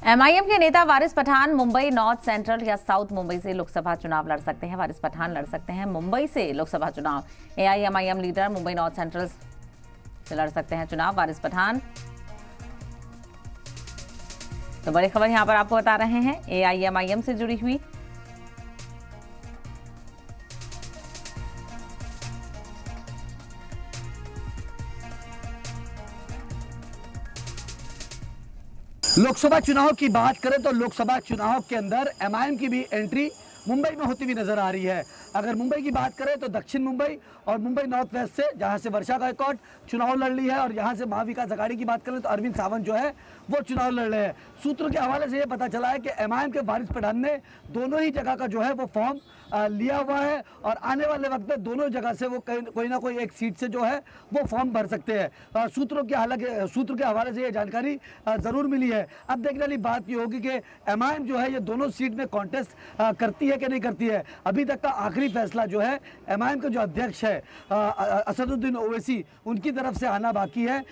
MIM के नेता वारिस Pathan Mumbai north central या साउथ मुंबई से लोकसभा चुनाव लड़ सकते हैं। वारिस पठान लड़ सकते हैं मुंबई से लोकसभा चुनाव। AIMIM leader Mumbai north central से लड़ सकते हैं चुनाव वारिस पठान। तो बड़ी खबर यहां पर आपको बता रहे हैं एआईएमआईएम से जुड़ी हुई। लोकसभा चुनाव की बात करें तो लोकसभा चुनाव के अंदर एमआईएम की भी एंट्री मुंबई में होती हुई नजर आ रही है। अगर मुंबई की बात करें तो दक्षिण मुंबई और मुंबई नॉर्थ वेस्ट से, जहां से वर्षा गायकवाड चुनाव लड़ रही है, और यहां से महाविकास अघाड़ी की बात करें तो अरविंद सावंत जो है वो चुनाव लड़ रहे हैं। सूत्रों के हवाले से ये पता चला है कि एमआईएम के वारिस पठान ने दोनों ही जगह का जो है वो फॉर्म लिया हुआ है और आने वाले वक्त में दोनों जगह से वो कोई ना कोई एक सीट से जो है वो फॉर्म भर सकते हैं। सूत्रों के हवाले से ये जानकारी जरूर मिली है। अब देखने वाली बात ये होगी कि एमआईएम जो है ये दोनों सीट में कॉन्टेस्ट करती है कि नहीं करती है। अभी तक का आखिरी फैसला जो है एमआईएम के जो अध्यक्ष है असदुद्दीन ओवैसी, उनकी तरफ से आना बाकी है।